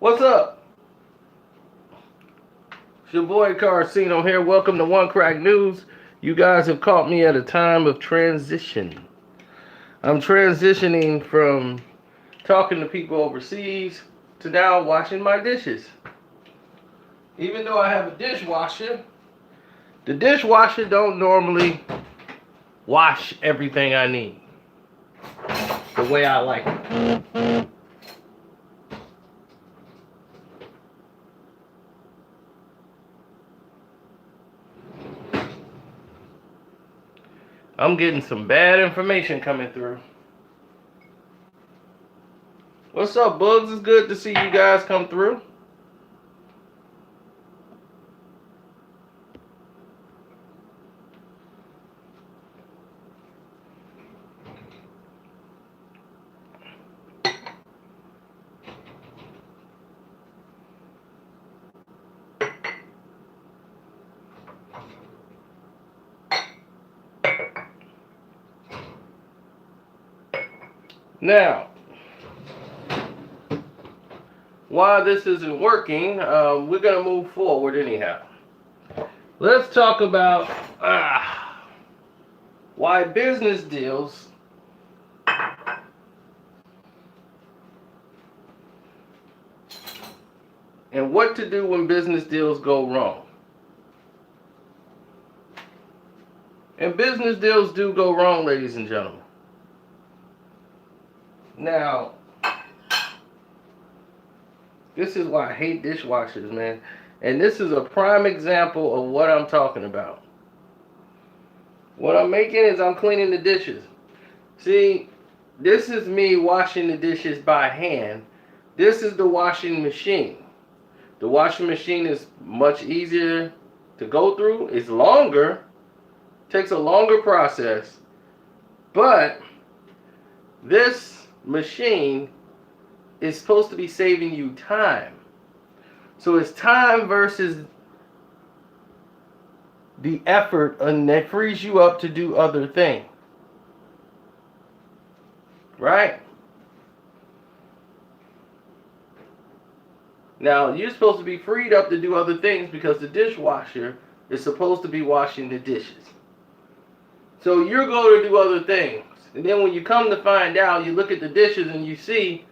What's up? It's your boy Carcino here. Welcome to One Crack News. You guys have caught me at a time of transition. I'm transitioning from talking to people overseas to now washing my dishes. Even though I have a dishwasher, the dishwasher don't normally wash everything I need the way I like it. I'm getting some bad information coming through. What's up, Bugs? It's good to see you guys come through. Now, while this isn't working, we're going to move forward anyhow. Let's talk about why business deals and what to do when business deals go wrong. And business deals do go wrong, ladies and gentlemen. Now, this is why I hate dishwashers, man. And this is a prime example of what I'm talking about. What I'm making is I'm cleaning the dishes. See, this is me washing the dishes by hand. This is the washing machine. The washing machine is much easier to go through. It's longer. Takes a longer process. But this machine is supposed to be saving you time. So it's time versus the effort, and that frees you up to do other things. Right? Now, you're supposed to be freed up to do other things because the dishwasher is supposed to be washing the dishes. So you're going to do other things. And then when you come to find out, you look at the dishes and you see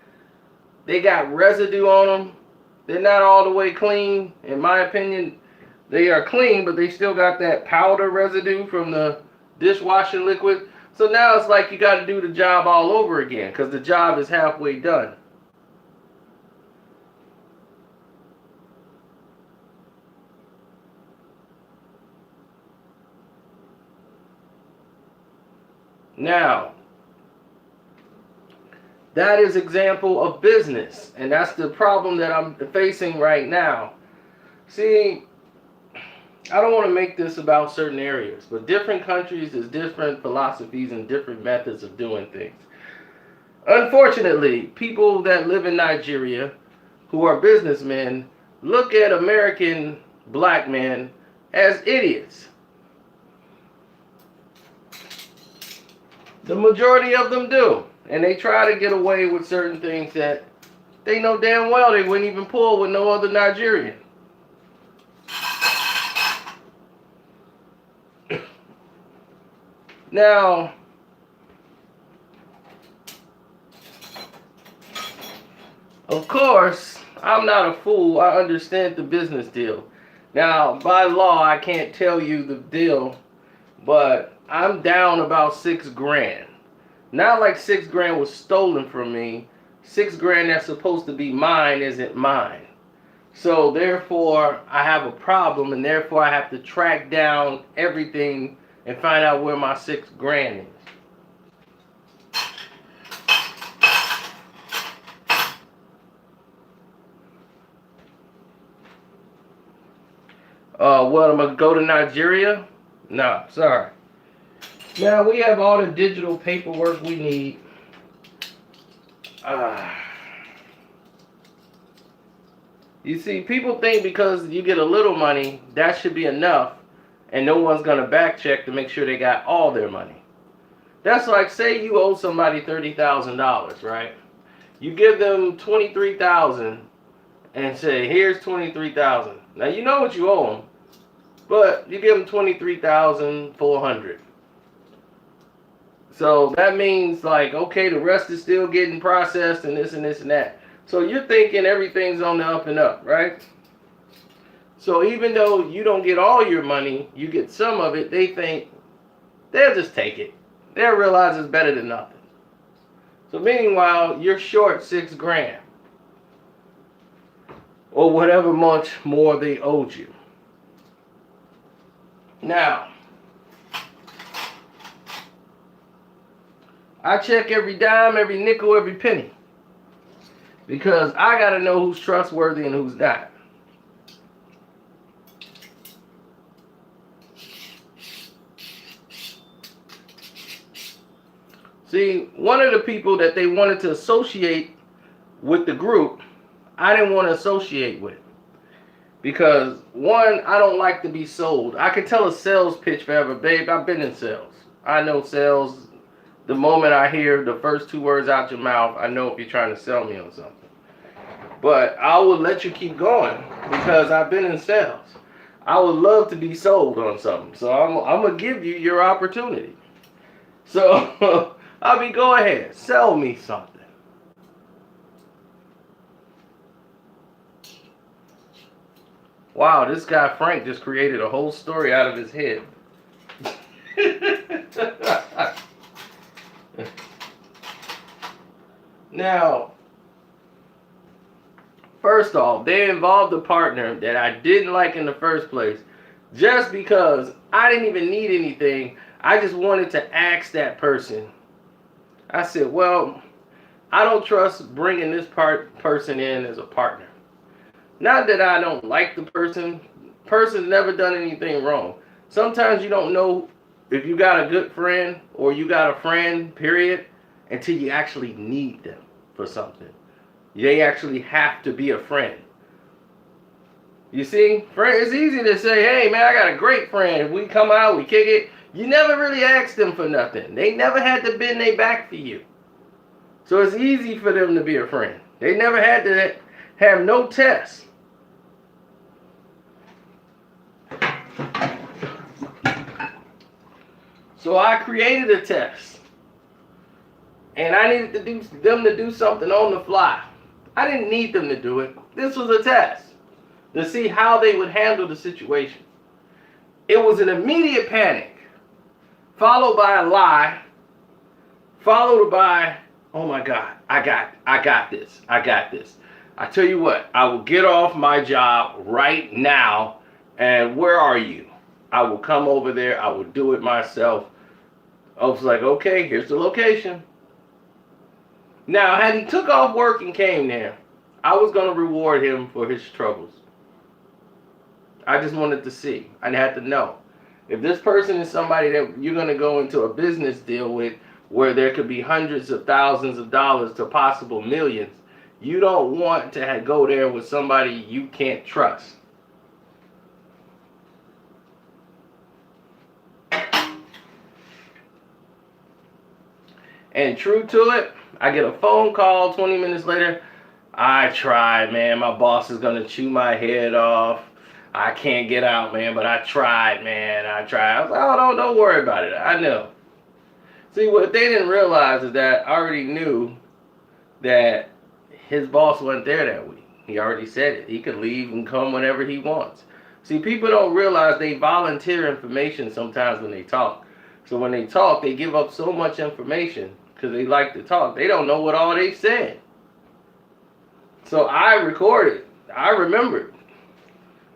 they got residue on them. They're not all the way clean. In my opinion, they are clean, but they still got that powder residue from the dishwashing liquid. So now it's like you got to do the job all over again because the job is halfway done. Now, that is example of business, and that's the problem that I'm facing right now. See, I don't want to make this about certain areas, but different countries has different philosophies and different methods of doing things. Unfortunately, people that live in Nigeria who are businessmen look at American black men as idiots. The majority of them do. And they try to get away with certain things that they know damn well they wouldn't even pull with no other Nigerian. Now, of course, I'm not a fool. I understand the business deal. Now, by law, I can't tell you the deal, but I'm down about $6,000. Not like $6,000 was stolen from me. $6,000 that's supposed to be mine isn't mine. So therefore, I have a problem, and therefore I have to track down everything and find out where my $6,000 is. What, I'm gonna go to Nigeria? No, sorry. Now we have all the digital paperwork we need. You see, people think because you get a little money, that should be enough, and no one's gonna back check to make sure they got all their money. That's like, say you owe somebody $30,000, right? You give them $23,000, and say, here's $23,000. Now you know what you owe them, but you give them $23,400. So that means like, okay, the rest is still getting processed and this and this and that. So you're thinking everything's on the up and up, right? So even though you don't get all your money, you get some of it, they think they'll just take it. They'll realize it's better than nothing. So meanwhile, you're short $6,000 or whatever much more they owed you. Now, I check every dime, every nickel, every penny, because I got to know who's trustworthy and who's not. See, one of the people that they wanted to associate with the group, I didn't want to associate with. Because, one, I don't like to be sold. I can tell a sales pitch forever. Babe, I've been in sales. I know sales. The moment I hear the first two words out your mouth, I know if you're trying to sell me on something. But I will let you keep going because I've been in sales. I would love to be sold on something. So I'm going to give you your opportunity. So, I mean, go ahead. Sell me something. Wow, this guy Frank just created a whole story out of his head. Now, first off, they involved a partner that I didn't like in the first place just because I didn't even need anything. I just wanted to ask that person. I said, well, I don't trust bringing this person in as a partner. Not that I don't like the person. Person's never done anything wrong. Sometimes you don't know if you got a good friend or you got a friend, period, until you actually need them for something. They actually have to be a friend. You see, it's easy to say, hey man, I got a great friend. We come out, we kick it. You never really asked them for nothing. They never had to bend their back for you. So it's easy for them to be a friend. They never had to have no tests. So I created a test. And I needed them to do something on the fly. I didn't need them to do it. This was a test to see how they would handle the situation. It was an immediate panic, followed by a lie, followed by, oh my God, I got this. I tell you what, I will get off my job right now, and where are you? I will come over there, I will do it myself. I was like, okay, here's the location. Now, had he took off work and came there, I was going to reward him for his troubles. I just wanted to see. I had to know. If this person is somebody that you're going to go into a business deal with where there could be hundreds of thousands of dollars to possible millions, you don't want to go there with somebody you can't trust. And true to it, I get a phone call 20 minutes later. I tried, man. My boss is going to chew my head off. I can't get out, man, but I tried, man. I tried. I was like, oh, don't worry about it. I know. See, what they didn't realize is that I already knew that his boss wasn't there that week. He already said it. He could leave and come whenever he wants. See, people don't realize they volunteer information sometimes when they talk. So when they talk, they give up so much information because they like to talk. They don't know what all they said. So I recorded. I remembered.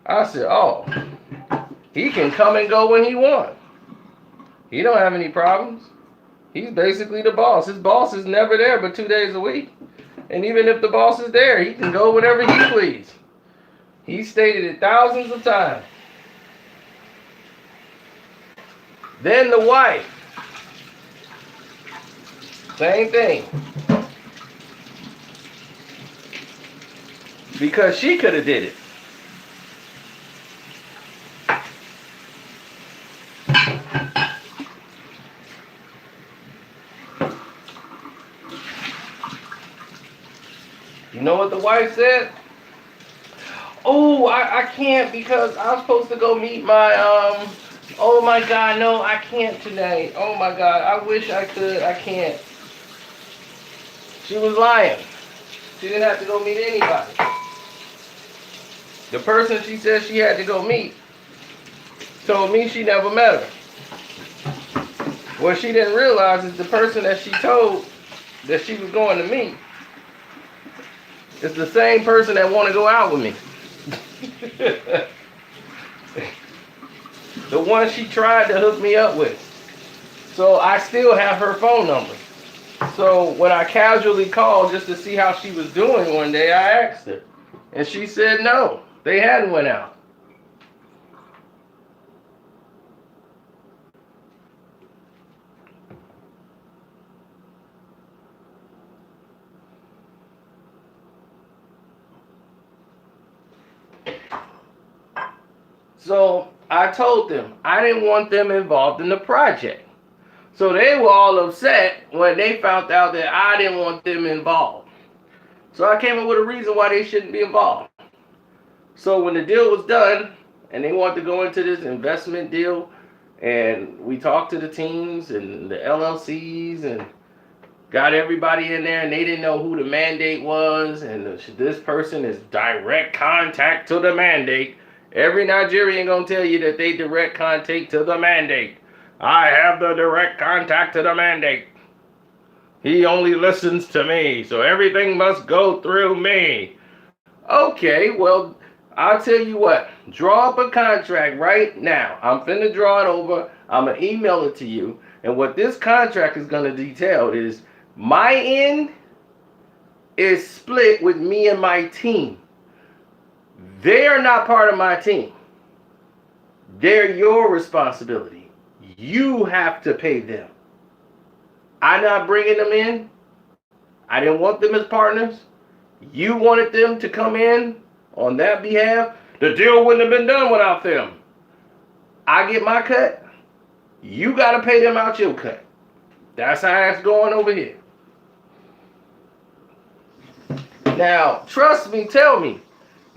I said, oh, he can come and go when he wants. He don't have any problems. He's basically the boss. His boss is never there but 2 days a week. And even if the boss is there, he can go whenever he please. He stated it thousands of times. Then the wife. Same thing. Because she could have did it. You know what the wife said? Oh, I can't because I was supposed to go meet my oh my God, no, I can't tonight. Oh my God, I wish I could. I can't. She was lying. She didn't have to go meet anybody. The person she said she had to go meet told me she never met her. What she didn't realize is the person that she told that she was going to meet is the same person that want to go out with me. The one she tried to hook me up with. So I still have her phone number. So when I casually called just to see how she was doing one day, I asked her. And she said no, they hadn't went out. So I told them I didn't want them involved in the project. So they were all upset when they found out that I didn't want them involved. So I came up with a reason why they shouldn't be involved. So when the deal was done and they wanted to go into this investment deal, and we talked to the teams and the LLCs and got everybody in there, and they didn't know who the mandate was, and this person is direct contact to the mandate. Every Nigerian gonna tell you that they direct contact to the mandate. I have the direct contact to the mandate. He only listens to me, so everything must go through me. Okay, well, I'll tell you what. Draw up a contract right now. I'm finna draw it over. I'm gonna email it to you. And what this contract is gonna detail is my end is split with me and my team. They are not part of my team. They're your responsibility. You have to pay them. I'm not bringing them in. I didn't want them as partners. You wanted them to come in on that behalf. The deal wouldn't have been done without them. I get my cut. You got to pay them out your cut. That's how it's going over here. Now, trust me, tell me.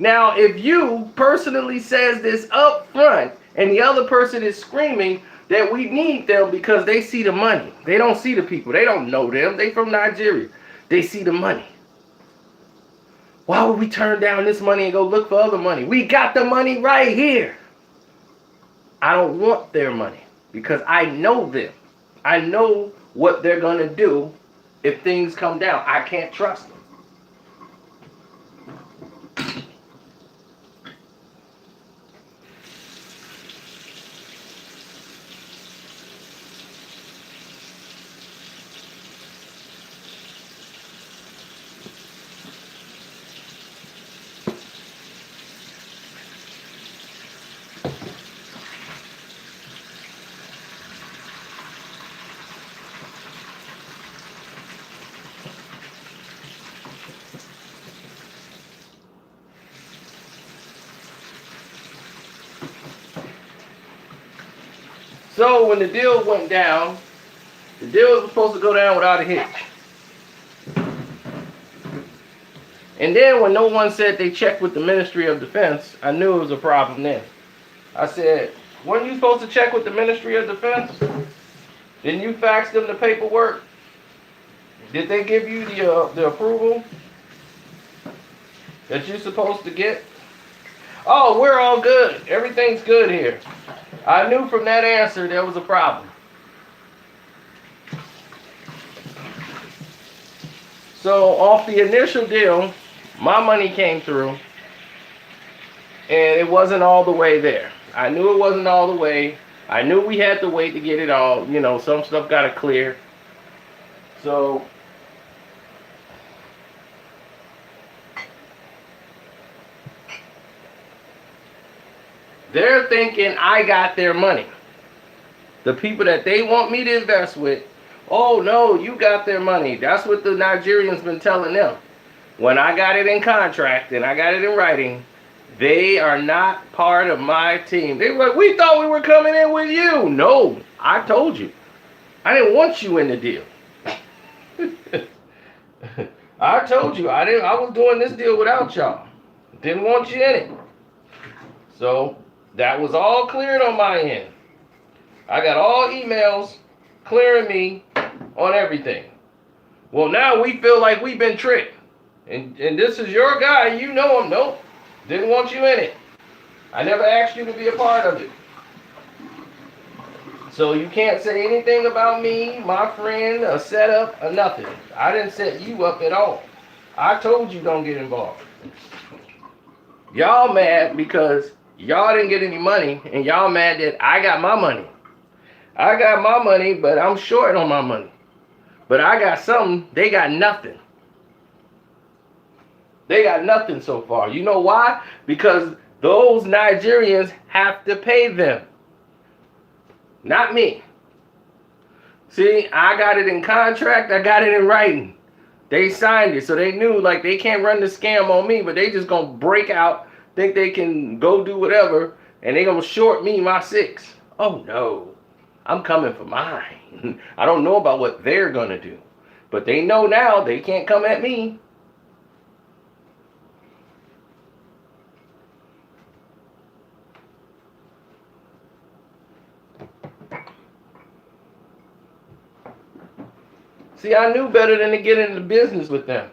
Now, if you personally says this up front and the other person is screaming that we need them because they see the money. They don't see the people. They don't know them. They from Nigeria. They see the money. Why would we turn down this money and go look for other money? We got the money right here. I don't want their money because I know them. I know what they're going to do if things come down. I can't trust them. So when the deal went down, the deal was supposed to go down without a hitch. And then when no one said they checked with the Ministry of Defense, I knew it was a problem then. I said, weren't you supposed to check with the Ministry of Defense? Didn't you fax them the paperwork? Did they give you the approval that you're supposed to get? Oh, we're all good. Everything's good here. I knew from that answer there was a problem. So off the initial deal, my money came through, and it wasn't all the way there. I knew it wasn't all the way. I knew we had to wait to get it all. You know, some stuff got to clear. So they're thinking I got their money. The people that they want me to invest with, oh no, you got their money. That's what the Nigerians been telling them. When I got it in contract and I got it in writing, they are not part of my team. They were like, we thought we were coming in with you. No, I told you. I didn't want you in the deal. I told you I was doing this deal without y'all. Didn't want you in it. So that was all cleared on my end. I got all emails clearing me on everything. Well, now we feel like we've been tricked. And this is your guy, you know him. Nope. Didn't want you in it. I never asked you to be a part of it. So you can't say anything about me, my friend, a setup, or nothing. I didn't set you up at all. I told you don't get involved. Y'all mad because y'all didn't get any money, and y'all mad that I got my money. I got my money, but I'm short on my money. But I got something, they got nothing. They got nothing so far. You know why? Because those Nigerians have to pay them. Not me. See, I got it in contract, I got it in writing. They signed it, so they knew like they can't run the scam on me, but they just gonna break out, think they can go do whatever, and they gonna short me my 6. Oh no, I'm coming for mine. I don't know about what they're gonna do, but they know now they can't come at me. See, I knew better than to get into business with them.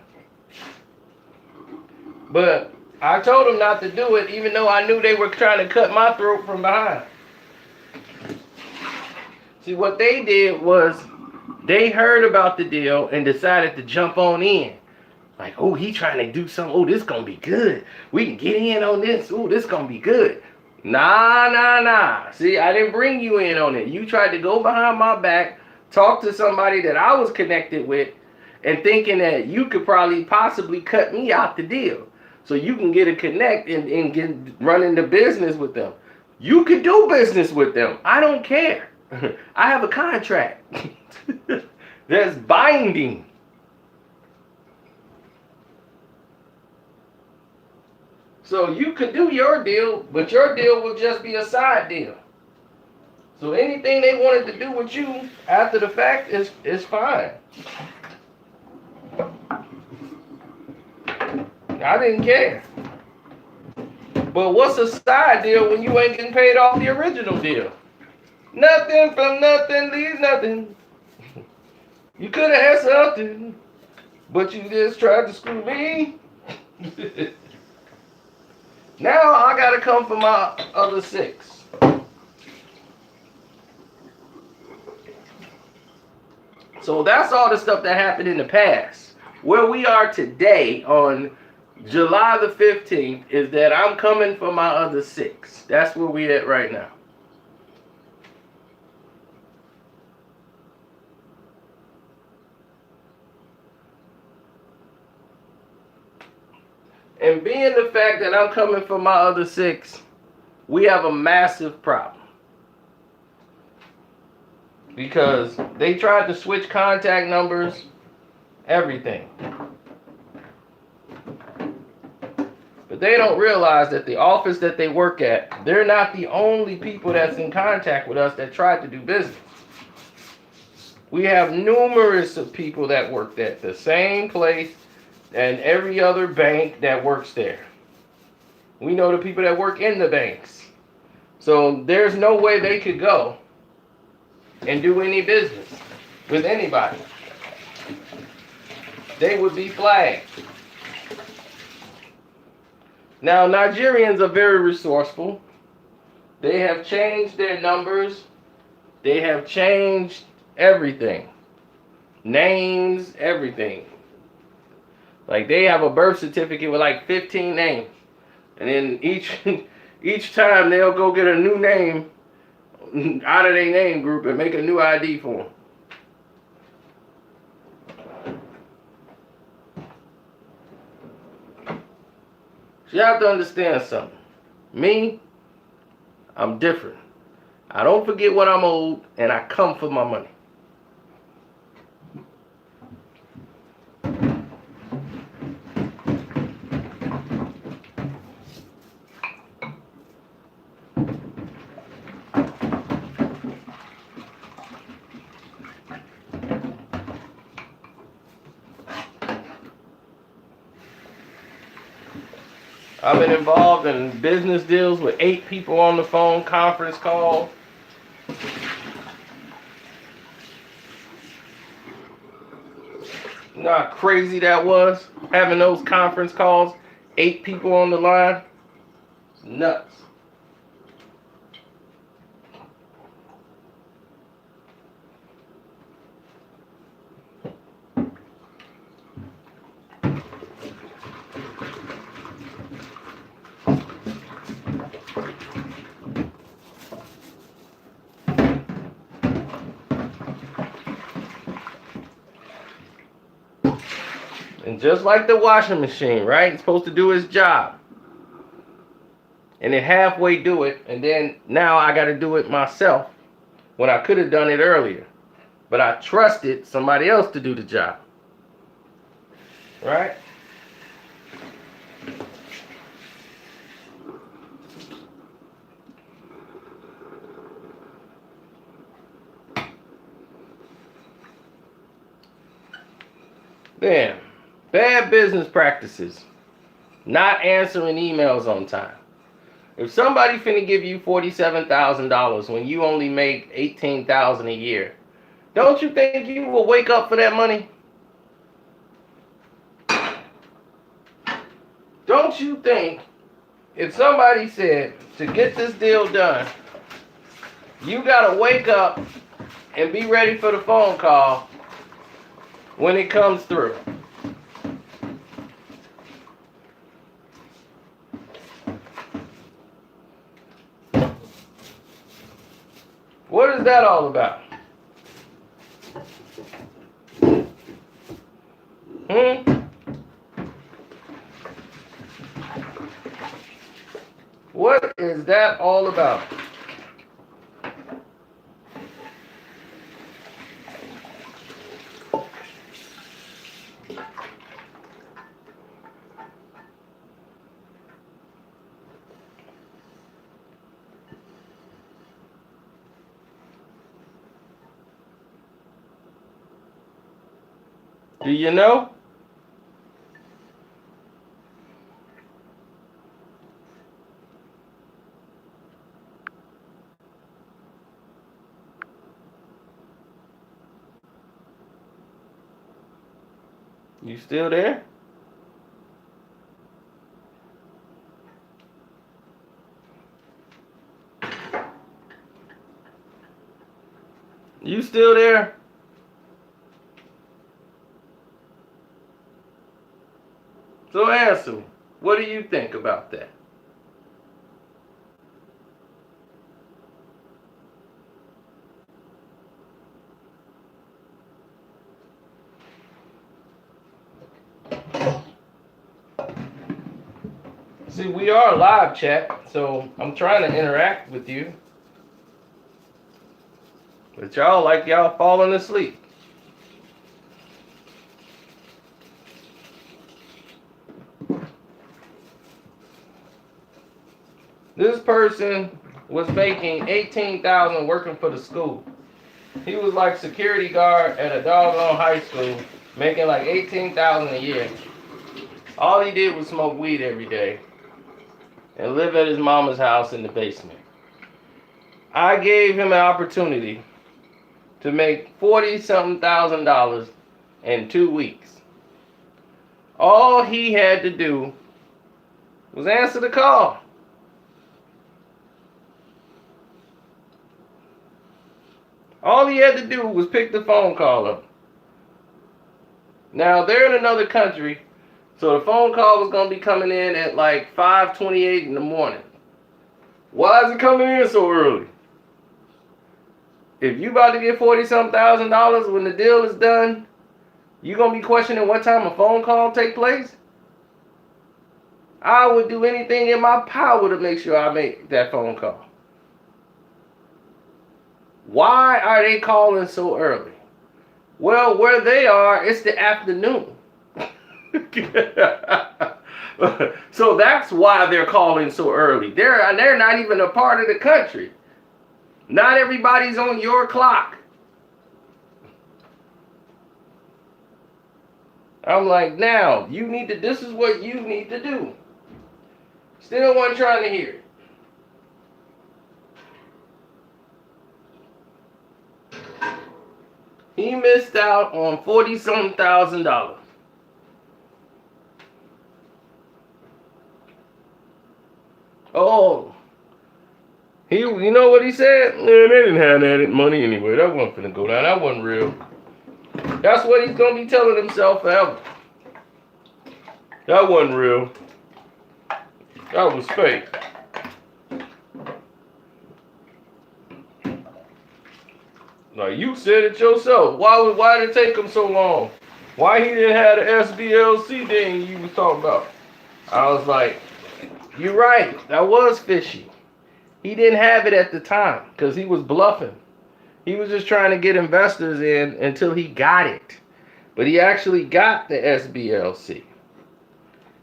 But I told them not to do it, even though I knew they were trying to cut my throat from behind. See, what they did was they heard about the deal and decided to jump on in. Like, oh, he trying to do something. Oh, this going to be good. We can get in on this. Oh, this going to be good. Nah. See, I didn't bring you in on it. You tried to go behind my back, talk to somebody that I was connected with, and thinking that you could possibly cut me out the deal. So you can get a connect and get running the business with them. You could do business with them. I don't care. I have a contract that's binding. So you could do your deal, but your deal will just be a side deal. So anything they wanted to do with you after the fact is fine. I didn't care. But what's a side deal when you ain't getting paid off the original deal? Nothing from nothing leaves nothing. You could have had something, but you just tried to screw me. Now I gotta come for my other 6. So that's all the stuff that happened in the past. Where we are today on July the 15th is that I'm coming for my other 6. That's where we at right now. And being the fact that I'm coming for my other 6, we have a massive problem. Because they tried to switch contact numbers, everything. But they don't realize that the office that they work at, they're not the only people that's in contact with us that tried to do business. We have numerous of people that work at the same place and every other bank that works there. We know the people that work in the banks. So there's no way they could go and do any business with anybody. They would be flagged. Now, Nigerians are very resourceful. They have changed their numbers. They have changed everything. Names, everything. Like, they have a birth certificate with like 15 names. And then each time they'll go get a new name out of their name group and make a new ID for them. So you have to understand something. Me, I'm different. I don't forget what I'm owed, and I come for my money. I've been involved in business deals with 8 people on the phone, conference call. You know how crazy that was? Having those conference calls, 8 people on the line. Nuts. And just like the washing machine, right? It's supposed to do its job. And it halfway do it, and then now I got to do it myself when I could have done it earlier. But I trusted somebody else to do the job. Right? Then, bad business practices. Not answering emails on time. If somebody finna give you $47,000 when you only make $18,000 a year, don't you think you will wake up for that money? Don't you think if somebody said to get this deal done, you gotta wake up and be ready for the phone call when it comes through? What is that all about? What is that all about? Do you know? You still there? You still there? So answer me. What do you think about that? See, we are a live chat, so I'm trying to interact with you. But y'all like y'all falling asleep. This person was making $18,000 working for the school. He was like security guard at a doggone high school, making like $18,000 a year. All he did was smoke weed every day and live at his mama's house in the basement. I gave him an opportunity to make $40-something thousand in 2 weeks. All he had to do was answer the call. All he had to do was pick the phone call up. Now, they're in another country, so the phone call was going to be coming in at like 5:28 in the morning. Why is it coming in so early? If you about to get $40-something thousand when the deal is done, you going to be questioning what time a phone call take place? I would do anything in my power to make sure I make that phone call. Why are they calling so early? Well, where they are, it's the afternoon. So that's why they're calling so early. They're not even a part of the country. Not everybody's on your clock. I'm like, now, this is what you need to do. Still wasn't trying to hear it. He missed out on $40-something thousand. Oh, you know what he said? Man, they didn't have that money anyway. That wasn't finna go down. That wasn't real. That's what he's gonna be telling himself forever. That wasn't real. That was fake. Like, you said it yourself. Why did it take him so long? Why he didn't have the SBLC thing you was talking about? I was like, you're right. That was fishy. He didn't have it at the time because he was bluffing. He was just trying to get investors in until he got it. But he actually got the SBLC.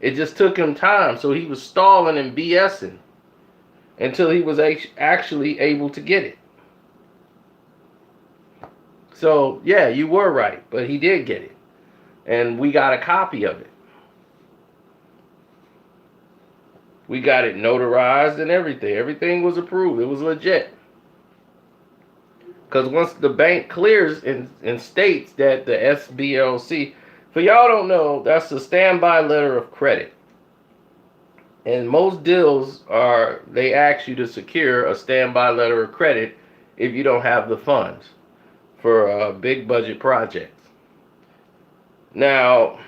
It just took him time, so he was stalling and BSing until he was actually able to get it. So, yeah, you were right, but he did get it. And we got a copy of it. We got it notarized and everything. Everything was approved. It was legit. Because once the bank clears and states that the SBLC, for y'all don't know, that's a standby letter of credit. And most deals they ask you to secure a standby letter of credit if you don't have the funds for big budget projects. Now,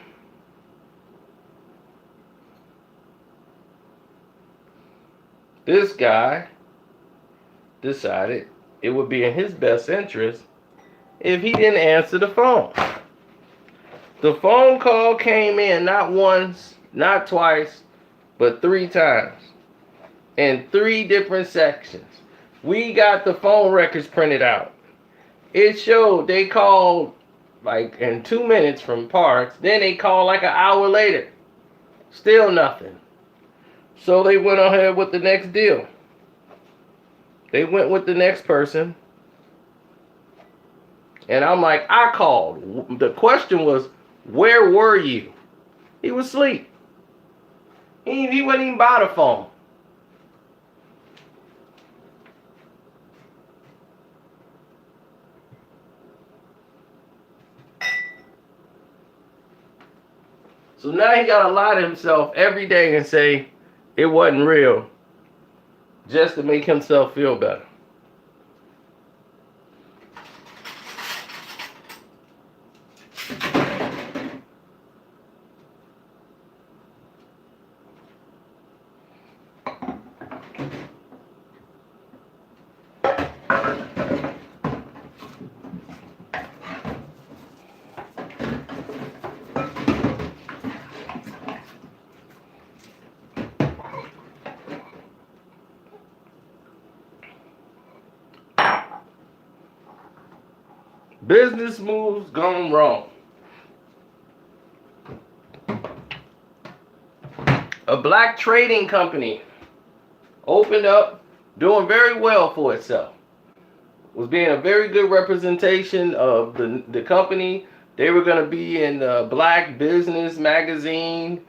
this guy decided it would be in his best interest if he didn't answer the phone. The phone call came in not once, not twice, but 3 times in 3 different sections. We got the phone records printed out. It showed they called like in 2 minutes from Parks. Then they called like an hour later. Still nothing. So they went ahead with the next deal. They went with the next person. And I'm like, I called. The question was, where were you? He was asleep. He wasn't even by the phone. So now he got to lie to himself every day and say it wasn't real just to make himself feel better. Business moves gone wrong. A black trading company opened up, doing very well for itself. Was being a very good representation of the company. They were going to be in the Black Business magazine.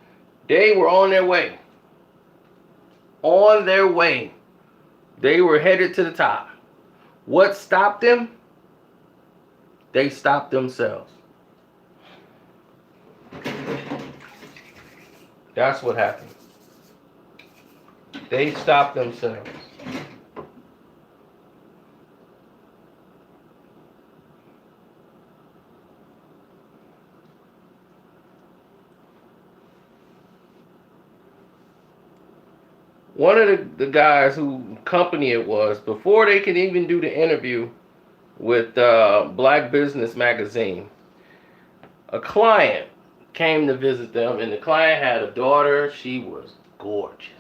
They were on their way. On their way. They were headed to the top. What stopped them? They stopped themselves. That's what happened. They stopped themselves. One of the guys who company it was, before they could even do the interview with Black Business magazine, a client came to visit them, and the client had a daughter. She was gorgeous.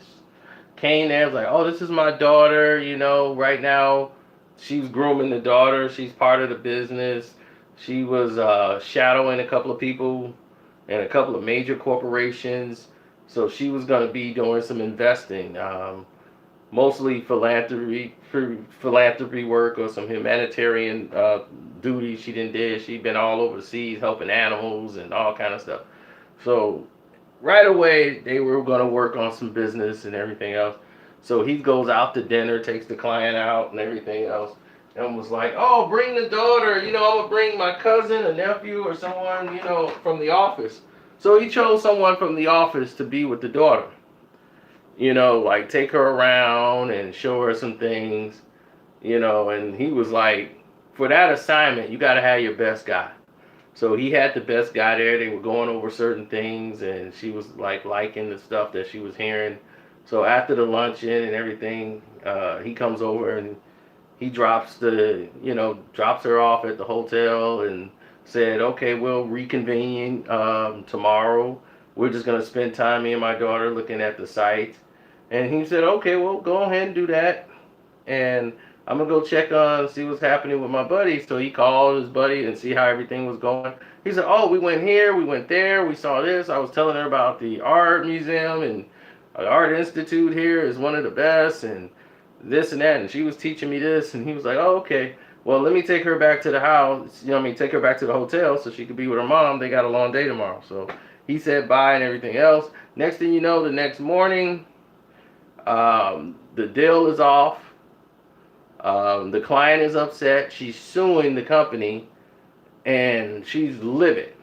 Came there, was like, oh, this is my daughter, you know, right now she's grooming the daughter. She's part of the business. She was shadowing a couple of people and a couple of major corporations. So she was going to be doing some investing, mostly philanthropy work or some humanitarian duties she did. She'd been all over the seas helping animals and all kind of stuff. So right away they were going to work on some business and everything else. So he goes out to dinner, takes the client out and everything else, and was like, "Oh, bring the daughter. I'm gonna bring my cousin, a nephew, or someone from the office." So he chose someone from the office to be with the daughter. Like take her around and show her some things. And he was like, for that assignment, you got to have your best guy. So he had the best guy there. They were going over certain things, and she was like liking the stuff that she was hearing. So after the luncheon and everything, he comes over and he drops her off at the hotel and said, "Okay, we'll reconvene tomorrow. We're just gonna spend time, me and my daughter, looking at the site." And he said, "Okay, well, go ahead and do that, and I'm gonna go check on see what's happening with my buddy." So he called his buddy and see how everything was going. He said, "Oh, we went here, we went there, we saw this. I was telling her about the art museum and the art institute here is one of the best, and this and that, and she was teaching me this." And he was like, "Oh, okay. Well, let me take her back to the house. Take her back to the hotel so she could be with her mom. They got a long day tomorrow." So he said bye and everything else. Next thing you know, the next morning, the deal is off. The client is upset. She's suing the company, and she's livid.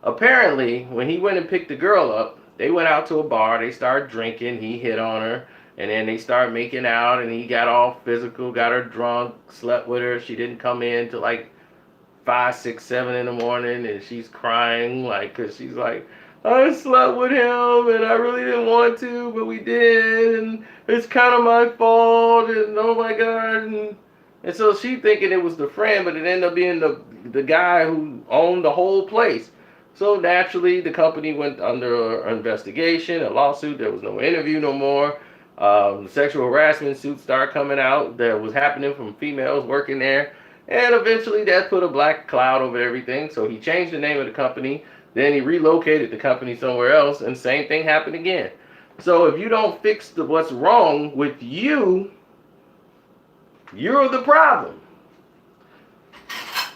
Apparently, when he went and picked the girl up, they went out to a bar. They started drinking. He hit on her, and then they started making out, and he got all physical, got her drunk, slept with her. She didn't come in till like 5, 6, 7 in the morning, and she's crying, like, because she's like, "I slept with him, and I really didn't want to, but we did, and it's kind of my fault, and oh my God." And so she thinking it was the friend, but it ended up being the guy who owned the whole place. So naturally, the company went under an investigation, a lawsuit. There was no interview no more. Sexual harassment suits started coming out that was happening from females working there. And eventually that put a black cloud over everything. So he changed the name of the company. Then he relocated the company somewhere else, and same thing happened again. So if you don't fix what's wrong with you, you're the problem.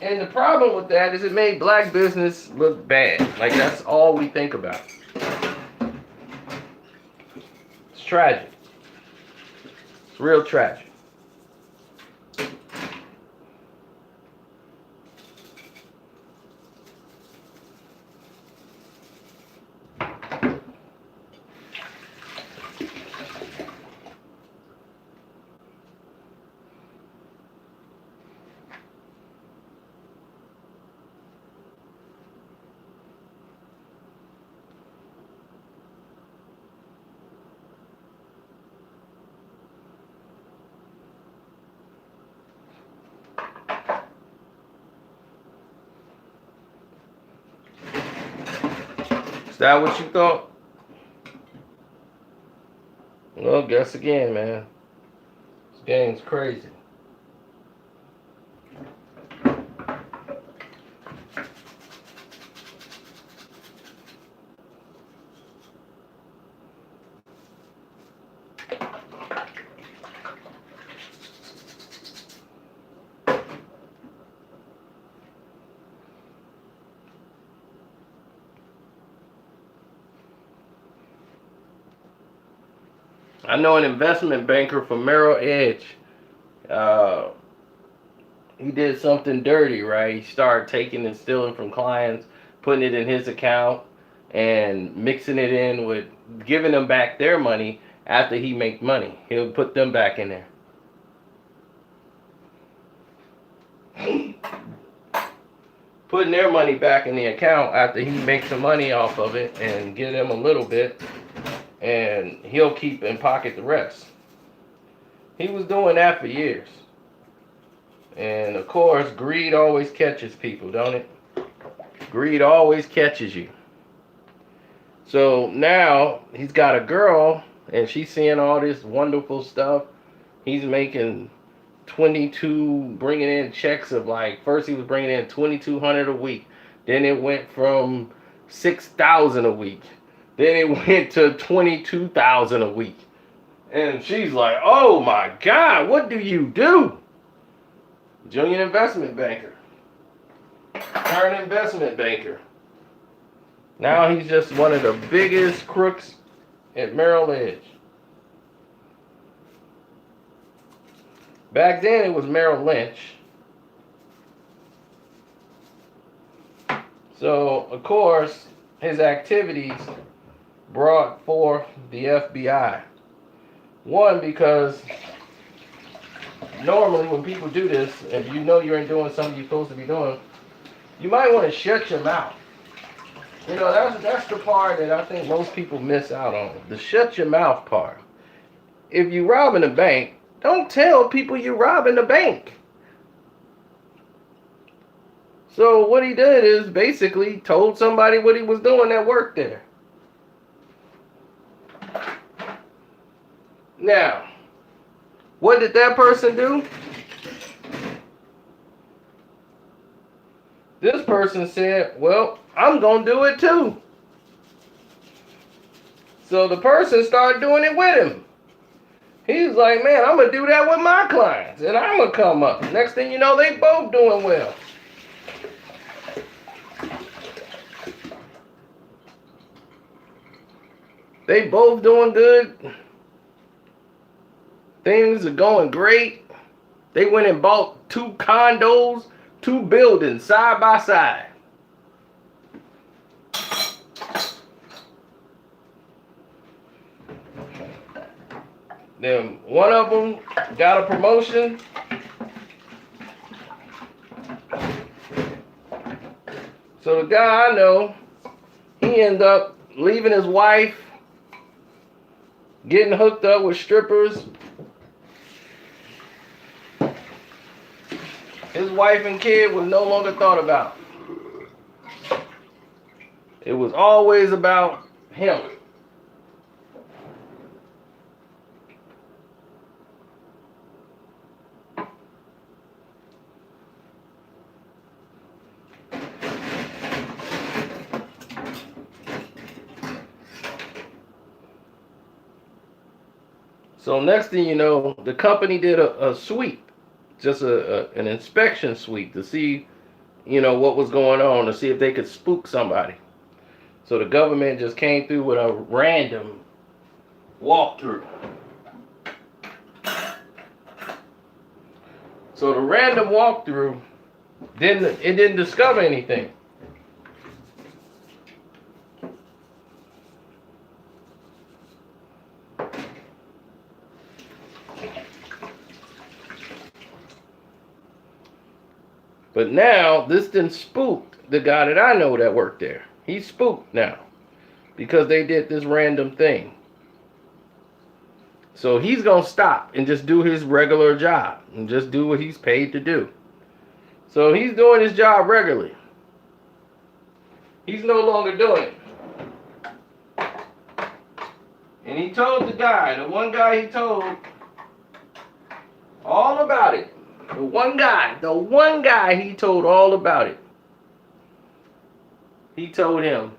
And the problem with that is it made black business look bad. Like, that's all we think about. It's tragic. It's real tragic. Is that what you thought? Well, guess again, man. This game's crazy. I know an investment banker from Merrill Edge. Uh, he did something dirty, right? He started taking and stealing from clients, putting it in his account, and mixing it in with giving them back their money after he make money. He'll put them back in there. Putting their money back in the account after he makes some money off of it and give them a little bit, and he'll keep and pocket the rest. He was doing that for years. And of course, greed always catches people, don't it? Greed always catches you. So now he's got a girl, and she's seeing all this wonderful stuff. He's making 22, bringing in checks of, like, first he was bringing in 2,200 a week. Then it went from 6,000 a week. Then it went to 22,000 a week. And she's like, "Oh my God, what do you do?" Junior investment banker. Current investment banker. Now he's just one of the biggest crooks at Merrill Edge. Back then it was Merrill Lynch. So, of course, his activities brought forth the FBI. One, because normally when people do this, if you know you're doing something you're supposed to be doing, you might want to shut your mouth. You know, that's the part that I think most people miss out on, the shut your mouth part. If you're robbing a bank, don't tell people you're robbing the bank. So what he did is basically told somebody what he was doing that worked there. Now, what did that person do? This person said, well, I'm going to do it too. So the person started doing it with him. He's like, man, I'm going to do that with my clients, and I'm going to come up. Next thing you know, they both doing well. They both doing good. Things are going great. They went and bought 2 condos, 2 buildings side by side. Then one of them got a promotion. So the guy I know, he ended up leaving his wife, getting hooked up with strippers. His wife and kid was no longer thought about. It was always about him. So next thing you know, the company did a sweep, just an inspection sweep to see, you know, what was going on, to see if they could spook somebody. So the government just came through with a random walkthrough. So the random walkthrough didn't discover anything. But now, this done spooked the guy that I know that worked there. He's spooked now because they did this random thing. So he's going to stop and just do his regular job and just do what he's paid to do. So he's doing his job regularly. He's no longer doing it. And he told the guy, the one guy he told all about it. The one guy he told all about it. He told him,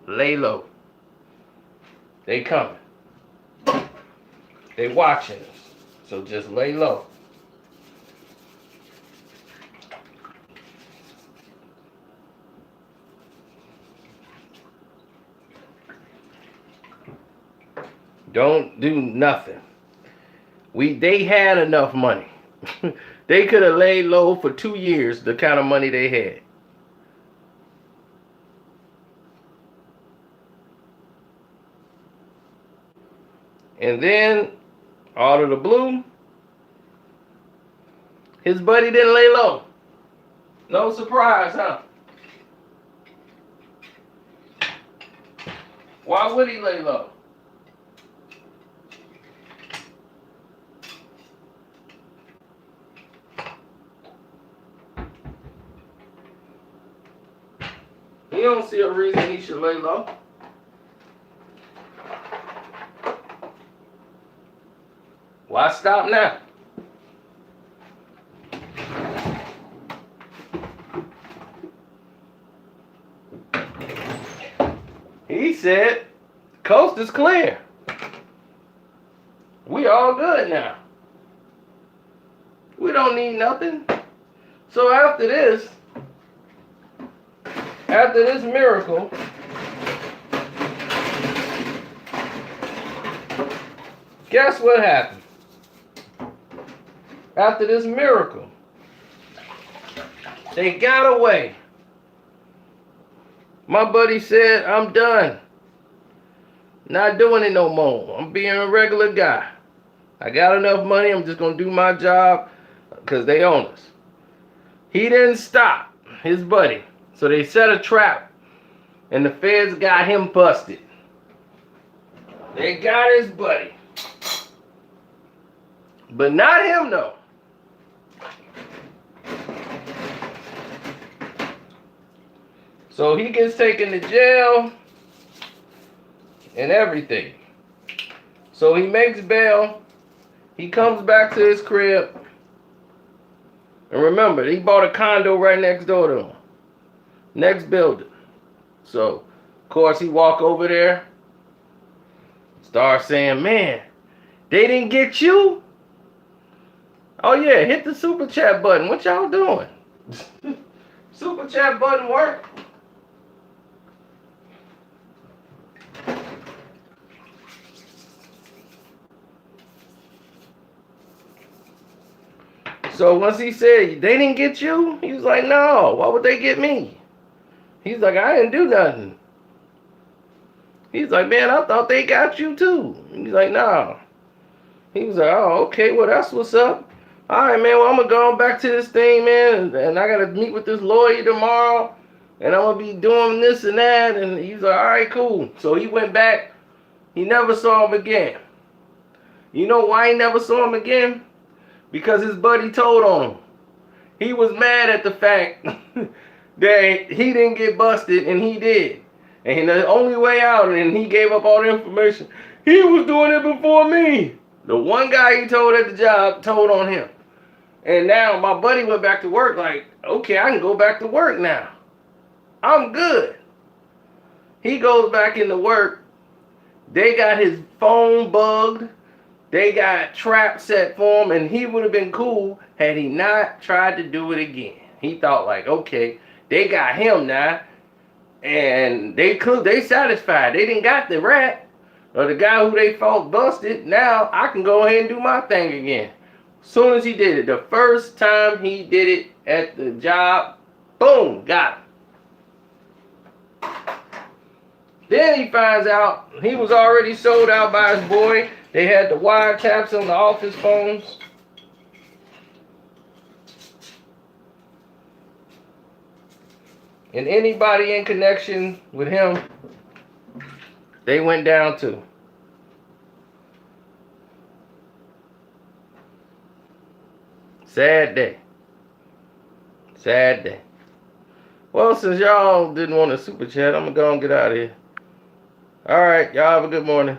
lay low. They coming. They watching us. So just lay low. Don't do nothing. They had enough money. They could have laid low for 2 years, the kind of money they had. And then, out of the blue, his buddy didn't lay low. No surprise, huh? Why would he lay low? He don't see a reason he should lay low. Why stop now? He said, coast is clear. We all good now. We don't need nothing. So after this miracle, Guess what happened? After this miracle, they got away. My buddy said, I'm done. Not doing it no more. I'm being a regular guy. I got enough money. I'm just going to do my job because they own us. He didn't stop, his buddy. So they set a trap and the feds got him busted. They got his buddy. But not him though. So he gets taken to jail and everything. So he makes bail. He comes back to his crib. And remember, he bought a condo right next door to him. Next building. So, of course, he walk over there. Start saying, man, they didn't get you? Oh yeah, hit the super chat button. What y'all doing? Super chat button work? So once he said, they didn't get you? He was like, no, why would they get me? He's like, I didn't do nothing. He's like, man, I thought they got you too. He's like, no. He was like, oh, okay, well, that's what's up. All right, man, well, I'm going to go back to this thing, man, and I got to meet with this lawyer tomorrow, and I'm going to be doing this and that. And he's like, all right, cool. So he went back. He never saw him again. You know why he never saw him again? Because his buddy told on him. He was mad at the fact that he didn't get busted and he did. And the only way out, and he gave up all the information, he was doing it before me. The one guy he told at the job told on him. And now my buddy went back to work like, okay, I can go back to work now. I'm good. He goes back into work. They got his phone bugged. They got traps set for him, and he would have been cool had he not tried to do it again. He thought like, okay, they got him now, and they satisfied. They didn't got the rat or the guy who they thought busted. Now I can go ahead and do my thing again. As soon as he did it, the first time he did it at the job, boom, got him. Then he finds out he was already sold out by his boy. They had the wiretaps on the office phones. And anybody in connection with him, they went down too. Sad day. Sad day. Well, since y'all didn't want a super chat, I'm going to go and get out of here. All right, y'all have a good morning.